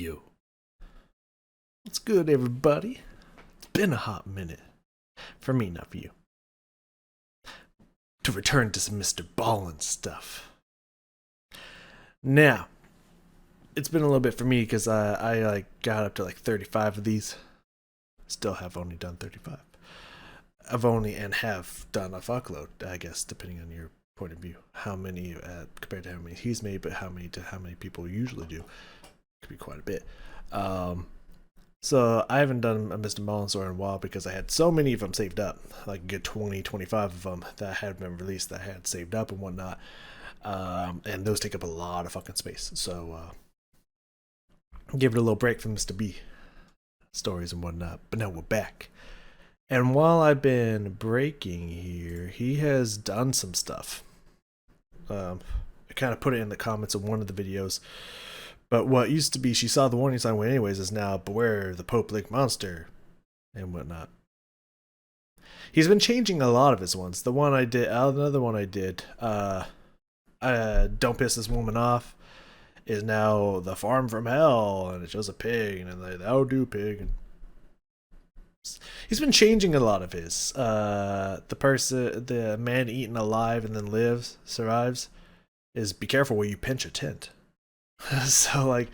You. What's good, everybody? It's been a hot minute. For me, not for you. To return to some Mr. Ballen stuff. Now, it's been a little bit for me because I got up to 35 of these. Still have only done 35. I've only and have done a fuckload, I guess, depending on your point of view. How many compared to how many he's made, but how many to how many people usually do. Could be quite a bit. So I haven't done a Mr. Ballen story in a while because I had so many of them saved up, like a good 20, 25 of them that had been released that I had saved up and whatnot. And those take up a lot of fucking space. So give it a little break from Mr. B stories and whatnot. But now we're back. And while I've been breaking here, he has done some stuff. I kind of put it in the comments of one of the videos. But what used to be she saw the warning sign went anyways is now beware the Pope Lake monster and whatnot. He's been changing a lot of his ones. The one I did, another one I did, Don't Piss This Woman Off, is now The Farm from Hell, and it shows a pig, and like, that'll do, pig. And he's been changing a lot of his. The man eaten alive and then survives, is be careful where you pinch a tent. So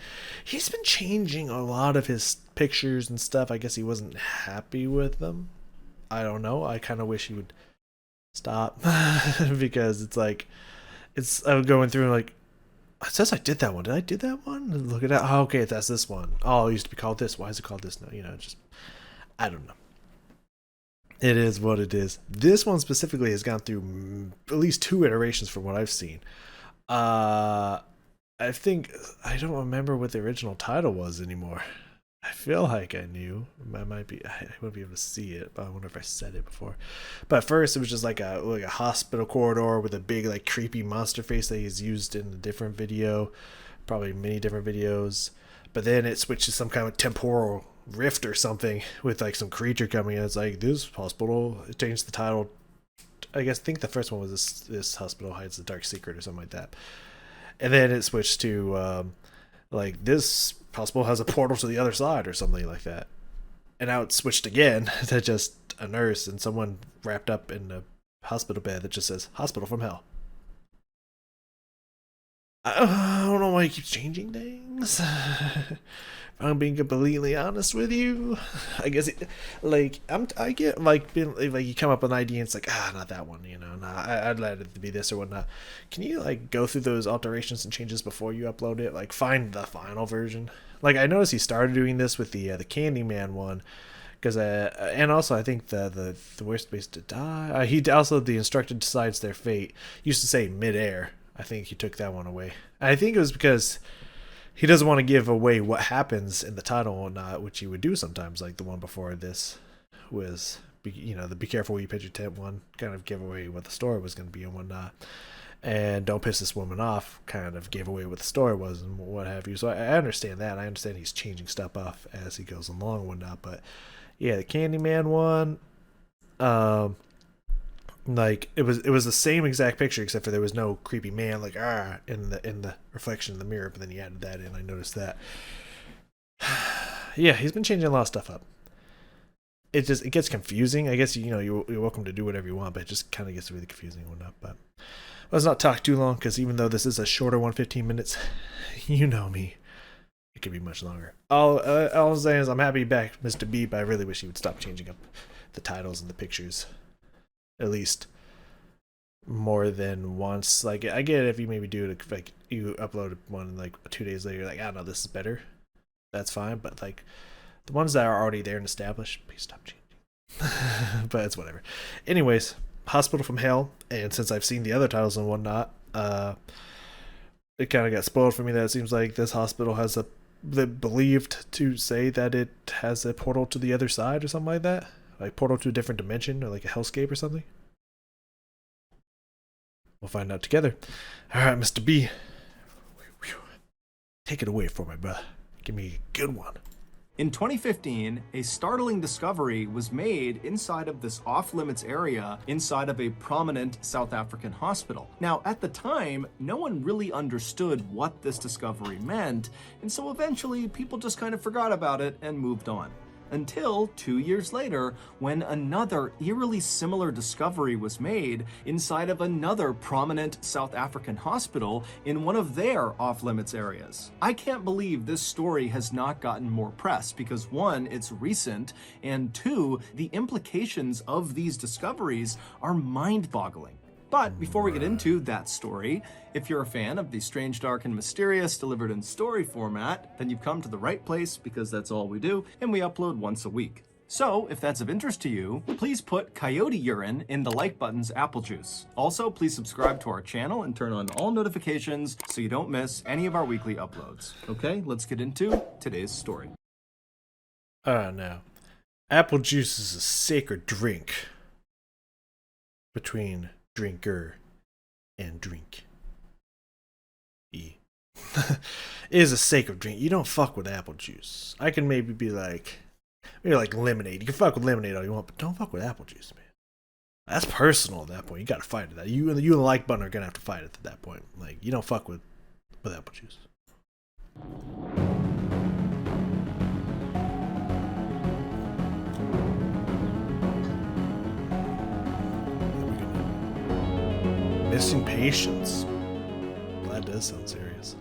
he's been changing a lot of his pictures and stuff. I guess he wasn't happy with them. I don't know. I kind of wish he would stop because I'm going through it says I did that one. Did I do that one? And look at that. Oh, okay, that's this one. Oh, it used to be called this. Why is it called this now? I don't know. It is what it is. This one specifically has gone through at least 2 iterations from what I've seen. I think I don't remember what the original title was anymore. I feel like I knew. I won't be able to see it, but I wonder if I said it before. But first, it was just like a hospital corridor with a big creepy monster face that he's used in a different video, probably many different videos. But then it switched to some kind of temporal rift or something with some creature coming in. It's like this hospital. It changed the title. I think the first one was this hospital hides the dark secret or something like that. And then it switched to this hospital has a portal to the other side or something like that. And now it switched again to just a nurse and someone wrapped up in a hospital bed that just says hospital from hell. I don't know why he keeps changing things. If I'm being completely honest with you, I guess I get you come up with an idea and it's not that one, I'd let it be this or whatnot. Can you go through those alterations and changes before you upload it? Find the final version. I noticed he started doing this with the Candyman one, because and also I think the worst place to die. He also the instructed decides their fate used to say midair. I think he took that one away. I think it was because he doesn't want to give away what happens in the title and whatnot, which he would do sometimes. Like the one before this was, the be careful where you pitch your tent one, kind of gave away what the story was going to be and whatnot. And Don't Piss This Woman Off kind of gave away what the story was and what have you. So I understand that. I understand he's changing stuff off as he goes along and whatnot. But yeah, the Candyman one, it was the same exact picture except for there was no creepy man in the reflection in the mirror, but then he added that in. I noticed that. Yeah, he's been changing a lot of stuff up. It gets confusing. I guess you're welcome to do whatever you want, but it just kind of gets really confusing and whatnot. But let's not talk too long, because even though this is a shorter one, 15 minutes, you know me, it could be much longer. All I'm saying is I'm happy back, Mr. B, but I really wish he would stop changing up the titles and the pictures. At least more than once. I get it if you maybe do it you upload one 2 days later, I don't know, this is better. That's fine, but the ones that are already there and established, please stop changing. But it's whatever. Anyways, Hospital from Hell, and since I've seen the other titles and whatnot, it kind of got spoiled for me that it seems like this hospital has believed to say that it has a portal to the other side or something like that. Portal to a different dimension or a hellscape or something. We'll find out together. Alright, Mr. B. Take it away for me, brother. Give me a good one. In 2015, a startling discovery was made inside of this off-limits area inside of a prominent South African hospital. Now, at the time, no one really understood what this discovery meant, and so eventually people just kind of forgot about it and moved on. Until 2 years later, when another eerily similar discovery was made inside of another prominent South African hospital in one of their off-limits areas. I can't believe this story has not gotten more press because one, it's recent, and two, the implications of these discoveries are mind-boggling. But before we get into that story, if you're a fan of the strange, dark, and mysterious delivered in story format, then you've come to the right place because that's all we do, and we upload once a week. So, if that's of interest to you, please put coyote urine in the like button's apple juice. Also, please subscribe to our channel and turn on all notifications so you don't miss any of our weekly uploads. Okay, let's get into today's story. Now, apple juice is a sacred drink between drinker and drink. It is a sacred drink. You don't fuck with apple juice. I can maybe be like lemonade. You can fuck with lemonade all you want, but don't fuck with apple juice, man. That's personal at that point. You gotta fight it. You and the like button are gonna have to fight it at that point. Like, you don't fuck with apple juice. Missing patients. That does sound serious.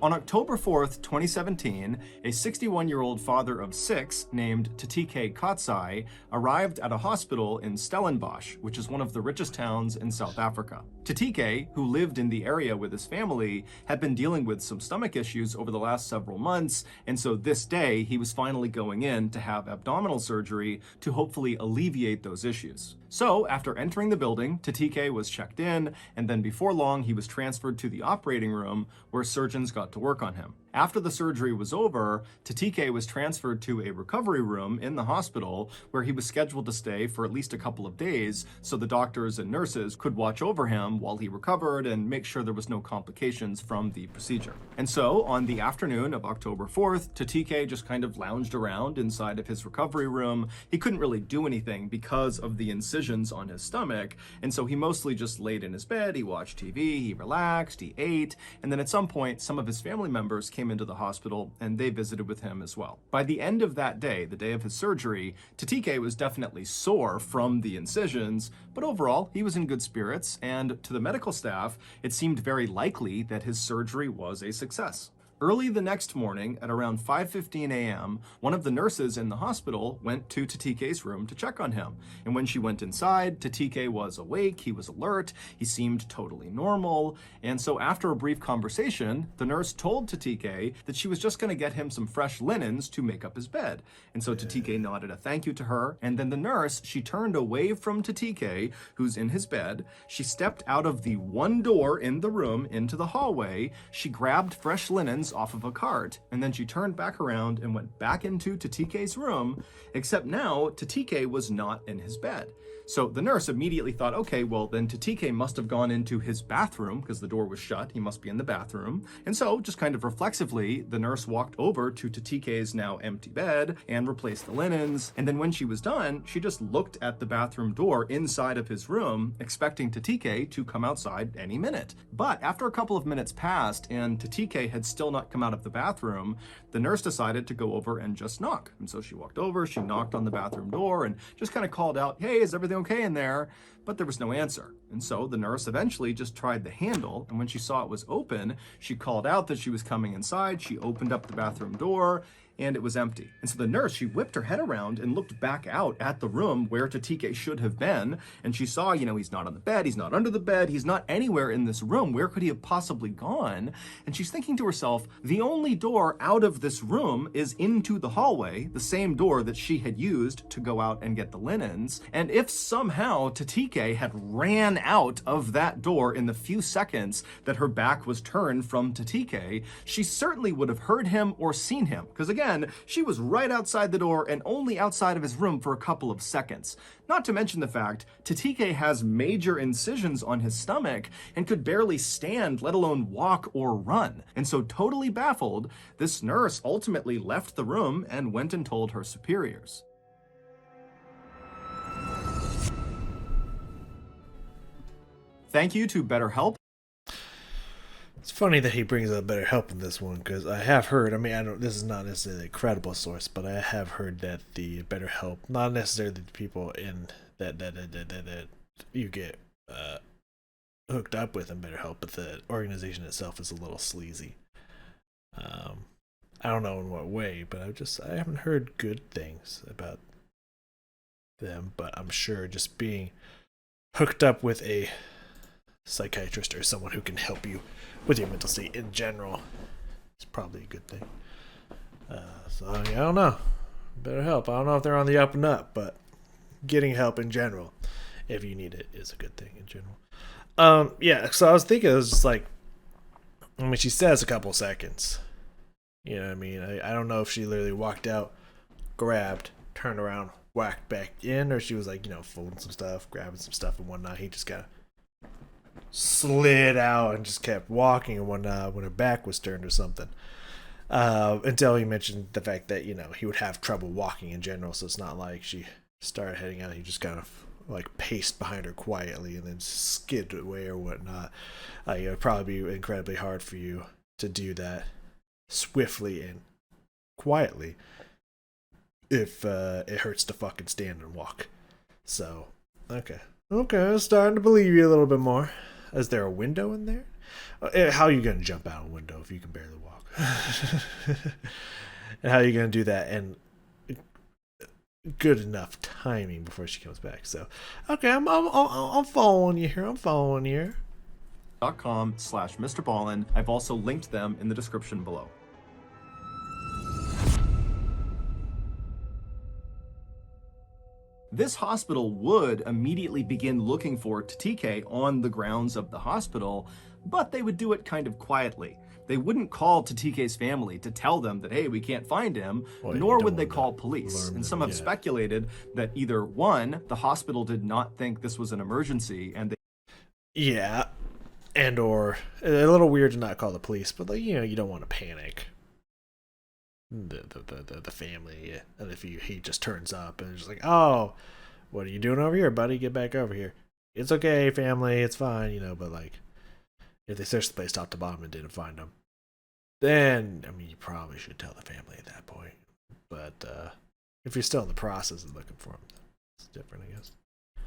On October 4th, 2017, a 61-year-old father of 6 named Tatike Katsai arrived at a hospital in Stellenbosch, which is one of the richest towns in South Africa. Tatike, who lived in the area with his family, had been dealing with some stomach issues over the last several months, and so this day he was finally going in to have abdominal surgery to hopefully alleviate those issues. So, after entering the building, Tatike was checked in, and then before long he was transferred to the operating room where surgeons got to work on him. After the surgery was over, Tatike was transferred to a recovery room in the hospital where he was scheduled to stay for at least a couple of days so the doctors and nurses could watch over him while he recovered and make sure there was no complications from the procedure. And so, on the afternoon of October 4th, Tatike just kind of lounged around inside of his recovery room. He couldn't really do anything because of the incisions on his stomach, and so he mostly just laid in his bed, he watched TV, he relaxed, he ate, and then at some point, some of his family members came into the hospital and they visited with him as well. By the end of that day, the day of his surgery, Tatike was definitely sore from the incisions, but overall he was in good spirits, and to the medical staff, it seemed very likely that his surgery was a success. Early the next morning, at around 5:15 a.m., one of the nurses in the hospital went to Tatike's room to check on him. And when she went inside, Tatike was awake, he was alert, he seemed totally normal. And so after a brief conversation, the nurse told Tatike that she was just going to get him some fresh linens to make up his bed. And so Tatike nodded a thank you to her, and then the nurse, she turned away from Tatike, who's in his bed. She stepped out of the one door in the room into the hallway. She grabbed fresh linens off of a cart, and then she turned back around and went back into Tatike's room, except now Tatike was not in his bed. So the nurse immediately thought, okay, well then Tatike must have gone into his bathroom because the door was shut. He must be in the bathroom. And so just kind of reflexively, the nurse walked over to Tatike's now empty bed and replaced the linens. And then when she was done, she just looked at the bathroom door inside of his room, expecting Tatike to come outside any minute. But after a couple of minutes passed and Tatike had still not come out of the bathroom, the nurse decided to go over and just knock. And so she walked over, she knocked on the bathroom door and just kind of called out, hey, is everything okay in there? But there was no answer. And so the nurse eventually just tried the handle, and when she saw it was open, she called out that she was coming inside. She opened up the bathroom door, and it was empty. And so the nurse, she whipped her head around and looked back out at the room where Tatike should have been, and she saw, he's not on the bed, he's not under the bed, he's not anywhere in this room. Where could he have possibly gone? And she's thinking to herself, the only door out of this room is into the hallway, the same door that she had used to go out and get the linens. And if somehow Tatike had ran out of that door in the few seconds that her back was turned from Tatike, she certainly would have heard him or seen him. Because again, again, she was right outside the door and only outside of his room for a couple of seconds. Not to mention the fact, Tatike has major incisions on his stomach and could barely stand, let alone walk or run. And so, totally baffled, this nurse ultimately left the room and went and told her superiors. Thank you to BetterHelp. It's funny that he brings up BetterHelp in this one, because I have heard, I mean, I don't, this is not necessarily a credible source, but I have heard that the BetterHelp, not necessarily the people in that you get hooked up with in BetterHelp, but the organization itself is a little sleazy. I don't know in what way, but I haven't heard good things about them, but I'm sure just being hooked up with a psychiatrist or someone who can help you with your mental state in general is probably a good thing. So I don't know. Better help. I don't know if they're on the up and up, but getting help in general, if you need it, is a good thing in general. Yeah. So I was thinking, it was just like, I mean, she says a couple seconds. You know what I mean? I don't know if she literally walked out, grabbed, turned around, whacked back in, or she was like, folding some stuff, grabbing some stuff and whatnot. He just kind of slid out and just kept walking and whatnot when her back was turned or something. Until he mentioned the fact that, he would have trouble walking in general, so it's not like she started heading out. He just kind of like paced behind her quietly and then skid away or whatnot. It would probably be incredibly hard for you to do that swiftly and quietly if it hurts to fucking stand and walk. So, okay, I'm starting to believe you a little bit more. Is there a window in there? How are you going to jump out a window if you can barely walk? And how are you going to do that and good enough timing before she comes back? So, okay, I'm following you here. .com/Mr. Ballen. I've also linked them in the description below. This hospital would immediately begin looking for Tatike on the grounds of the hospital, but they would do it kind of quietly. They wouldn't call Tatike's family to tell them that, hey, we can't find him, nor would they call police. And some have speculated that either one, the hospital did not think this was an emergency, and or a little weird to not call the police, but you don't want to panic the family, and if he just turns up and it's like, oh, what are you doing over here, buddy? Get back over here. It's okay, family, it's fine, but if they searched the place top to bottom and didn't find him, then you probably should tell the family at that point. But if you're still in the process of looking for him, it's different, I guess.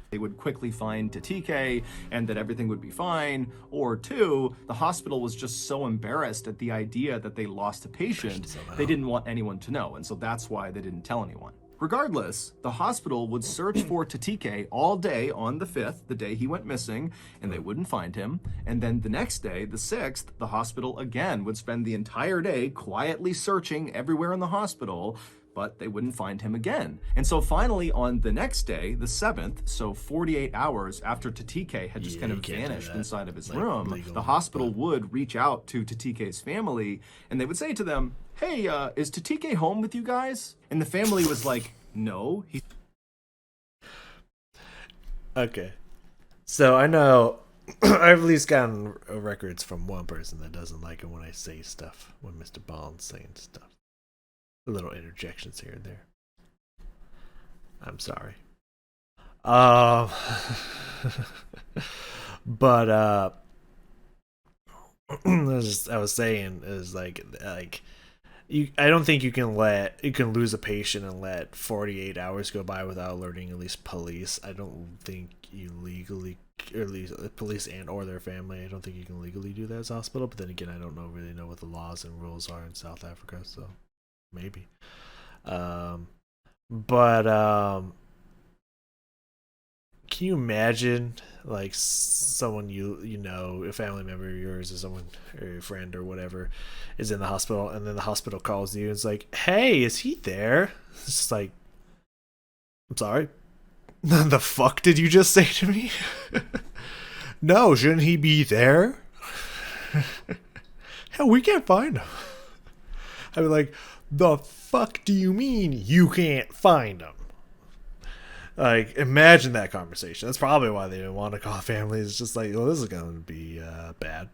They would quickly find Tatike and that everything would be fine. Or two, the hospital was just so embarrassed at the idea that they lost a patient, they didn't want anyone to know. And so that's why they didn't tell anyone. Regardless, the hospital would search for Tatike all day on the 5th, the day he went missing, and they wouldn't find him. And then the next day, the 6th, the hospital again would spend the entire day quietly searching everywhere in the hospital, but they wouldn't find him again. And so finally, on the next day, the 7th, so 48 hours after Tatike had just kind of vanished inside of his room, the hospital would reach out to Tatike's family, and they would say to them, hey, is Tatike home with you guys? And the family was like, no. Okay. So I know I've at least gotten records from one person that doesn't like it when I say stuff, when Mr. Ballen's saying stuff. Little interjections here and there. I'm sorry. But I was saying is like I don't think you can lose a patient and let 48 hours go by without alerting at least police. I don't think you legally, or at least police and or their family, I don't think you can legally do that as a hospital. But then again, I don't really know what the laws and rules are in South Africa, so maybe. Can you imagine like someone you know, a family member of yours or someone or your friend or whatever is in the hospital, and then the hospital calls you and it's like, hey, is he there? It's just like, I'm sorry, the fuck did you just say to me? No, shouldn't he be there? Hell, we can't find him. I'd be like, the fuck do you mean you can't find them? Like, imagine that conversation. That's probably why they didn't want to call families. It's just like, well, this is going to be bad.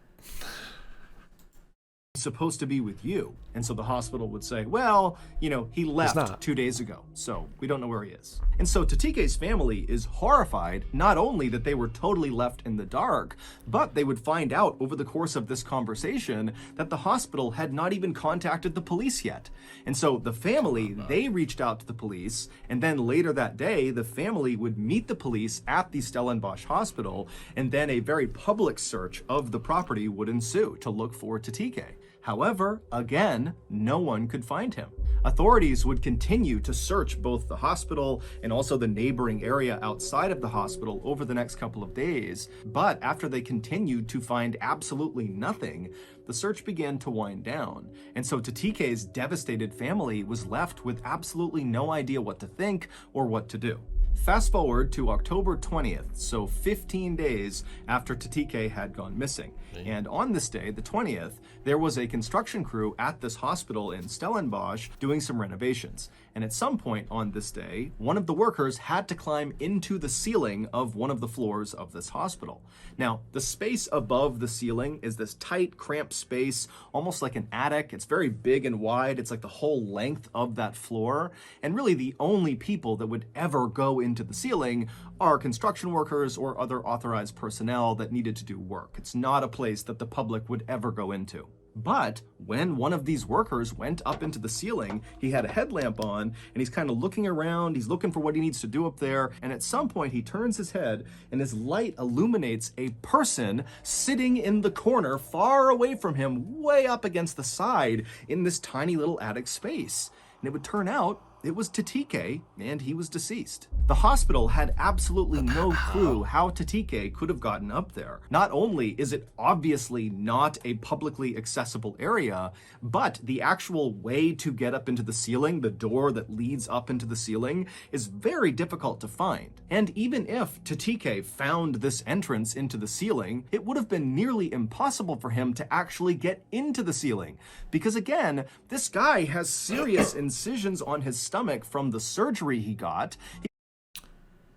Supposed to be with you. And so the hospital would say, well, he left 2 days ago, so we don't know where he is. And so Tatike's family is horrified, not only that they were totally left in the dark, but they would find out over the course of this conversation that the hospital had not even contacted the police yet. And so the family, they reached out to the police, and then later that day, the family would meet the police at the Stellenbosch hospital, and then a very public search of the property would ensue to look for Tatike. However, again, no one could find him. Authorities would continue to search both the hospital and also the neighboring area outside of the hospital over the next couple of days, but after they continued to find absolutely nothing, the search began to wind down. And so Tatike's devastated family was left with absolutely no idea what to think or what to do. Fast forward to October 20th, so 15 days after Tatike had gone missing. And on this day, the 20th, there was a construction crew at this hospital in Stellenbosch doing some renovations. And at some point on this day, one of the workers had to climb into the ceiling of one of the floors of this hospital. Now, the space above the ceiling is this tight, cramped space, almost like an attic. It's very big and wide. It's like the whole length of that floor. And really the only people that would ever go into the ceiling are construction workers or other authorized personnel that needed to do work. It's not a place that the public would ever go into. But when one of these workers went up into the ceiling, he had a headlamp on and he's kind of looking around. He's looking for what he needs to do up there. And at some point he turns his head and his light illuminates a person sitting in the corner far away from him, way up against the side in this tiny little attic space. And it would turn out it was Tatike, and he was deceased. The hospital had absolutely no clue how Tatike could have gotten up there. Not only is it obviously not a publicly accessible area, but the actual way to get up into the ceiling, the door that leads up into the ceiling, is very difficult to find. And even if Tatike found this entrance into the ceiling, it would have been nearly impossible for him to actually get into the ceiling. Because again, this guy has serious incisions on his stomach from the surgery he got.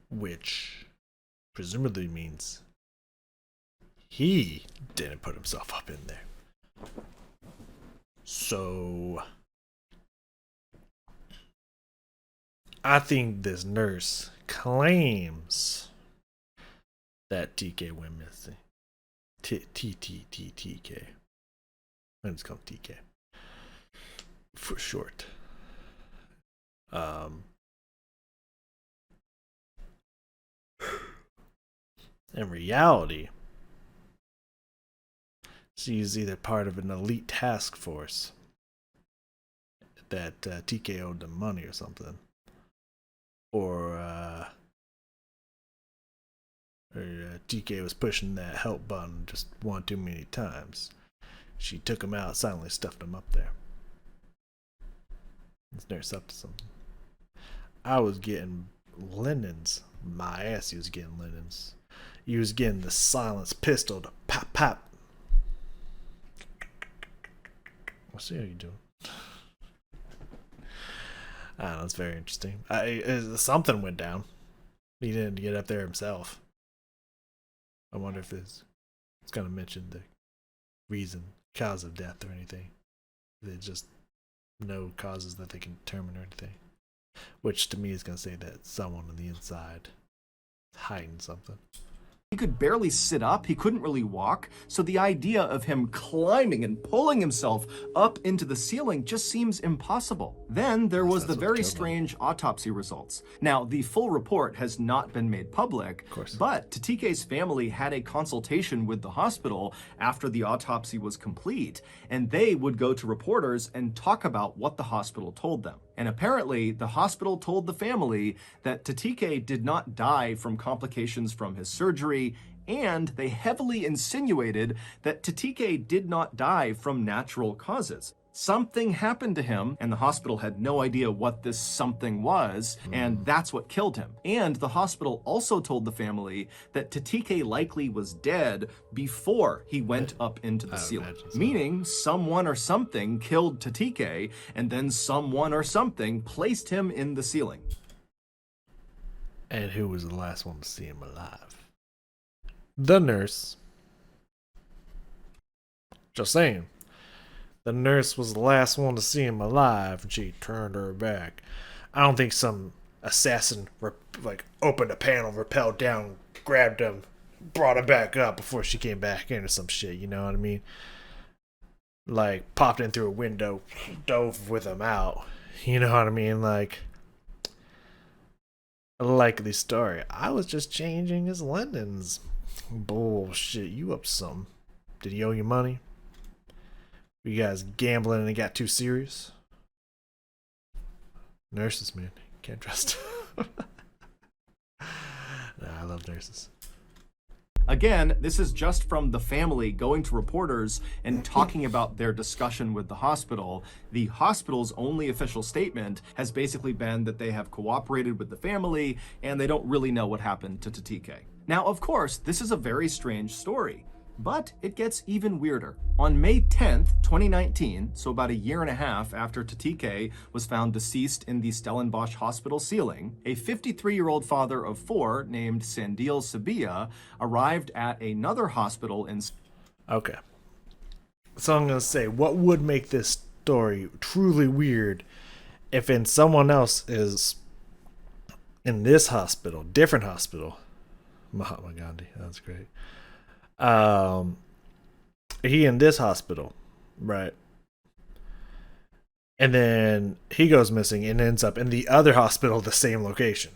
Which presumably means he didn't put himself up in there. So I think this nurse claims that TK went missing. TK. I'm just called TK for short. In reality, she's either part of an elite task force that TK owed them money or something, or TK was pushing that help button just one too many times. She took him out, silently stuffed him up there. This nurse up to something. I was getting linens. My ass, he was getting linens. He was getting the silenced pistol to pop pop. Let's see how you doing. I don't know, it's very interesting. Something went down. He didn't get up there himself. I wonder if it's going to mention the reason, cause of death or anything. They just no causes that they can determine or anything. Which to me is going to say that someone on the inside is hiding something. He could barely sit up, he couldn't really walk, so the idea of him climbing and pulling himself up into the ceiling just seems impossible. Then there was the very strange autopsy results. Now, the full report has not been made public, but Tatike's family had a consultation with the hospital after the autopsy was complete, and they would go to reporters and talk about what the hospital told them. And apparently, the hospital told the family that Tatike did not die from complications from his surgery, and they heavily insinuated that Tatike did not die from natural causes. Something happened to him, and the hospital had no idea what this something was, and that's what killed him. And the hospital also told the family that Tatike likely was dead before he went up into the ceiling. imagine so. Meaning, someone or something killed Tatike, and then someone or something placed him in the ceiling. And who was the last one to see him alive? The nurse. Just saying. The nurse was the last one to see him alive, and she turned her back. I don't think some assassin opened a panel, rappelled down, grabbed him, brought him back up before she came back in or some shit. You know what I mean? Like popped in through a window, dove with him out. You know what I mean? Like a likely story. I was just changing his linens. Bullshit. You up some? Did he owe you money? You guys gambling and it got too serious? Nurses, man. Can't trust. Nah, I love nurses. Again, this is just from the family going to reporters and talking about their discussion with the hospital. The hospital's only official statement has basically been that they have cooperated with the family and they don't really know what happened to Tatike. Now, of course, this is a very strange story. But it gets even weirder. On May 10th, 2019, so about a year and a half after Tatike was found deceased in the Stellenbosch hospital ceiling, a 53-year-old father of 4 named Sandil Sabia arrived at another hospital in... Okay. So I'm going to say, what would make this story truly weird if in someone else is in this hospital, different hospital, Mahatma Gandhi, that's great. He in this hospital, right? And then he goes missing and ends up in the other hospital, the same location.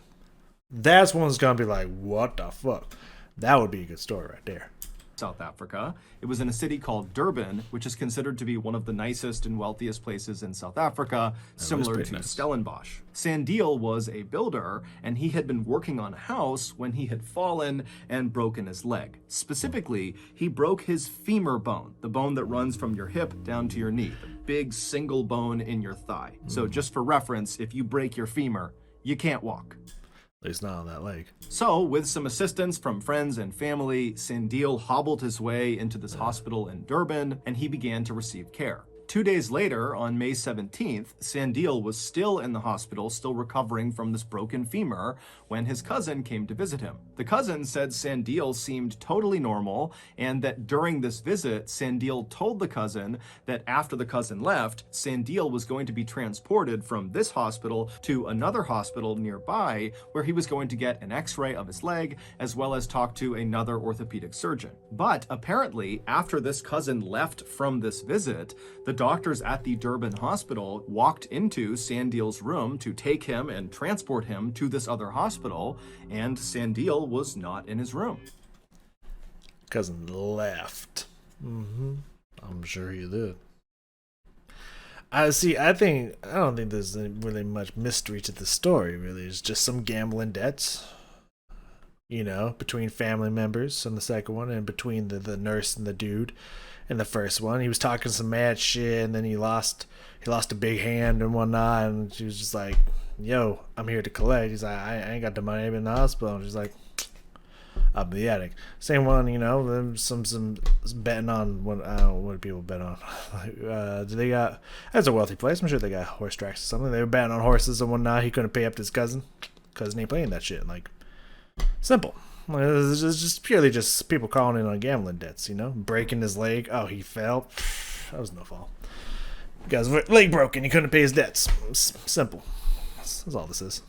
That's one's gonna be like, what the fuck? That would be a good story right there. South Africa. It was in a city called Durban, which is considered to be one of the nicest and wealthiest places in South Africa, similar to nice. Stellenbosch. Sandil was a builder, and he had been working on a house when he had fallen and broken his leg. Specifically, he broke his femur bone, the bone that runs from your hip down to your knee, the big single bone in your thigh. So just for reference, if you break your femur, you can't walk. At least not on that leg. So, with some assistance from friends and family, Sandil hobbled his way into this hospital in Durban, and he began to receive care. 2 days later, on May 17th, Sandil was still in the hospital, still recovering from this broken femur, when his cousin came to visit him. The cousin said Sandil seemed totally normal, and that during this visit, Sandil told the cousin that after the cousin left, Sandil was going to be transported from this hospital to another hospital nearby, where he was going to get an x-ray of his leg, as well as talk to another orthopedic surgeon. But apparently, after this cousin left from this visit, the doctors at the Durban hospital walked into Sandil's room to take him and transport him to this other hospital, and Sandil was not in his room. Cousin left. I'm sure he did. I don't think there's really much mystery to the story, really. It's just some gambling debts, between family members in the second one, and between the nurse and the dude in the first one. He was talking some mad shit, and then he lost a big hand and whatnot, and she was just like, yo, I'm here to collect. He's like, I ain't got the money, I'm in the hospital. And she's like, up in the attic. Same one, some betting on what do people bet on? That's a wealthy place. I'm sure they got horse tracks or something. They were betting on horses and whatnot. He couldn't pay up to his cousin. Cousin ain't playing that shit. Like, simple. It's just purely just people calling in on gambling debts, breaking his leg. Oh, he fell. That was no fault. Guy's leg broken. He couldn't pay his debts. Simple. That's all this is.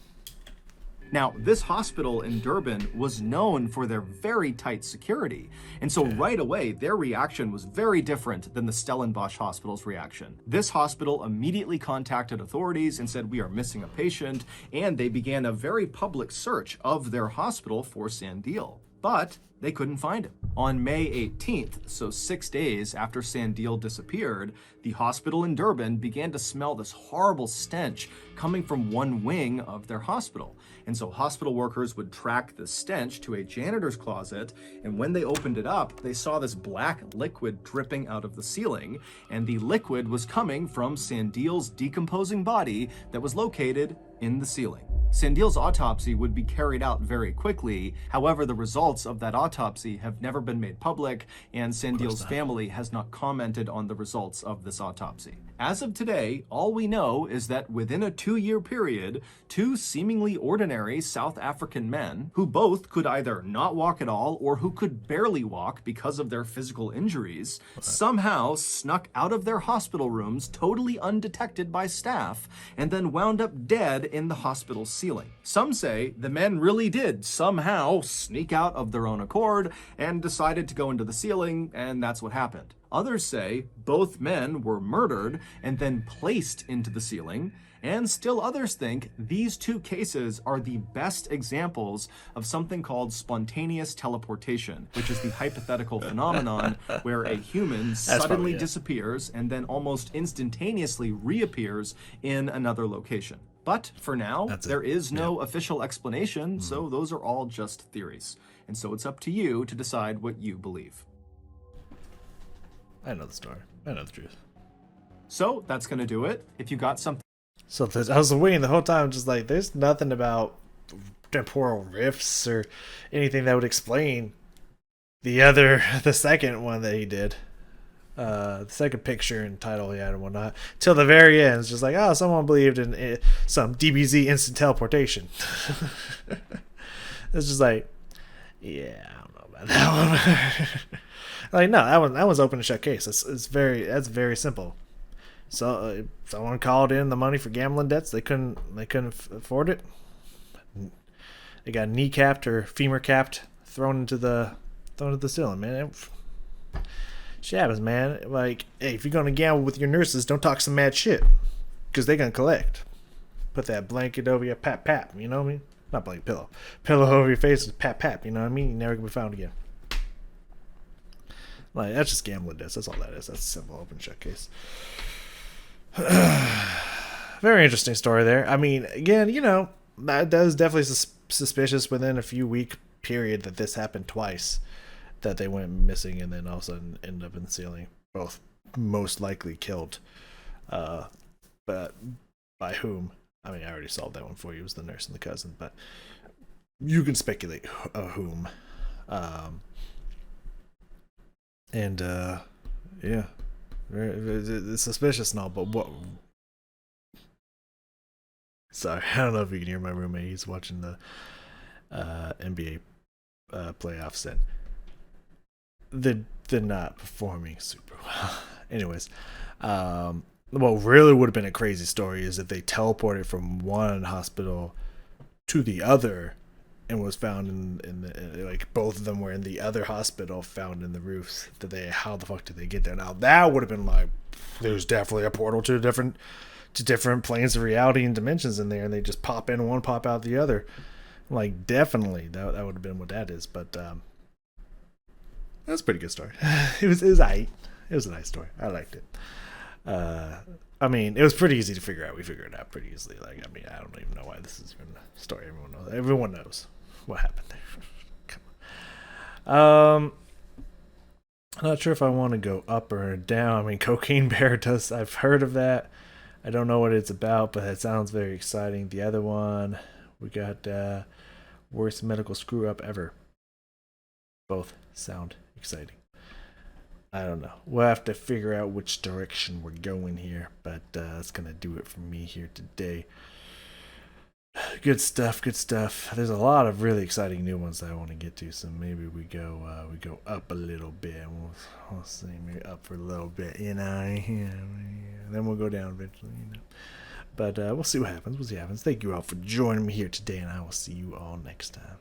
Now, this hospital in Durban was known for their very tight security, and so right away, their reaction was very different than the Stellenbosch hospital's reaction. This hospital immediately contacted authorities and said, we are missing a patient, and they began a very public search of their hospital for Sandil. but they couldn't find him. On May 18th, so 6 days after Sandil disappeared, the hospital in Durban began to smell this horrible stench coming from one wing of their hospital. And so hospital workers would track the stench to a janitor's closet, and when they opened it up, they saw this black liquid dripping out of the ceiling, and the liquid was coming from Sandil's decomposing body that was located in the ceiling. Sandil's autopsy would be carried out very quickly. However, the results of that autopsy have never been made public, and Sandil's family has not commented on the results of this autopsy. As of today, all we know is that within a 2-year period, 2 seemingly ordinary South African men, who both could either not walk at all or who could barely walk because of their physical injuries, somehow snuck out of their hospital rooms totally undetected by staff and then wound up dead in the hospital ceiling. Some say the men really did somehow sneak out of their own accord and decided to go into the ceiling, and that's what happened. Others say both men were murdered and then placed into the ceiling, and still others think these 2 cases are the best examples of something called spontaneous teleportation, which is the hypothetical phenomenon where a human suddenly disappears and then almost instantaneously reappears in another location. But for now, there is no official explanation, so those are all just theories. And so it's up to you to decide what you believe. I know the story. I know the truth. So that's going to do it. If you got something... So I was waiting the whole time, just like, there's nothing about temporal rifts or anything that would explain the second one that he did. The second picture and title he had and whatnot. Till the very end, it's just like, oh, someone believed in some DBZ instant teleportation. It's just like, yeah, I don't know about that one. Like, no, that one's open and shut case. That's very simple. So someone called in the money for gambling debts. They couldn't afford it. They got kneecapped or femur capped, thrown into the ceiling, man. Shit happens, man. Like, hey, if you're gonna gamble with your nurses, don't talk some mad shit, because they're gonna collect. Put that blanket over your pap, you know what I mean? Not blanket, pillow over your face and pap, you know what I mean? You're never gonna be found again. Like, that's just gambling debts. That's all that is. That's a simple open shut case. Very interesting story there. I mean, again, you know, that is definitely suspicious within a few week period that this happened twice, that they went missing and then all of a sudden ended up in the ceiling. Both most likely killed. But by whom? I mean, I already solved that one for you. It was the nurse and the cousin, but you can speculate whom. Yeah, it's suspicious and all, but what? Sorry, I don't know if you can hear my roommate. He's watching the NBA playoffs, and they're not performing super well. Anyways, what really would have been a crazy story is if they teleported from one hospital to the other and was found in the, like, both of them were in the other hospital, found in the roofs. How the fuck did they get there? Now that would have been like, there's definitely a portal to different planes of reality and dimensions in there, and they just pop in one, pop out the other. Like, definitely that would have been what that is. But that's a pretty good story. It was aight. It was a nice story. I liked it. I mean, it was pretty easy to figure out. We figured it out pretty easily. Like, I mean, I don't even know why this is even a story. Everyone knows what happened there. Come on. I'm not sure if I want to go up or down. I mean, Cocaine Bear does. I've heard of that. I don't know what it's about, but it sounds very exciting. The other one, we got worst medical screw up ever. Both sound exciting. I don't know. We'll have to figure out which direction we're going here, but that's going to do it for me here today. Good stuff. There's a lot of really exciting new ones that I want to get to, so maybe we go up a little bit. We'll see, maybe up for a little bit, you know. Then we'll go down eventually, you know. But we'll see what happens. Thank you all for joining me here today, and I will see you all next time.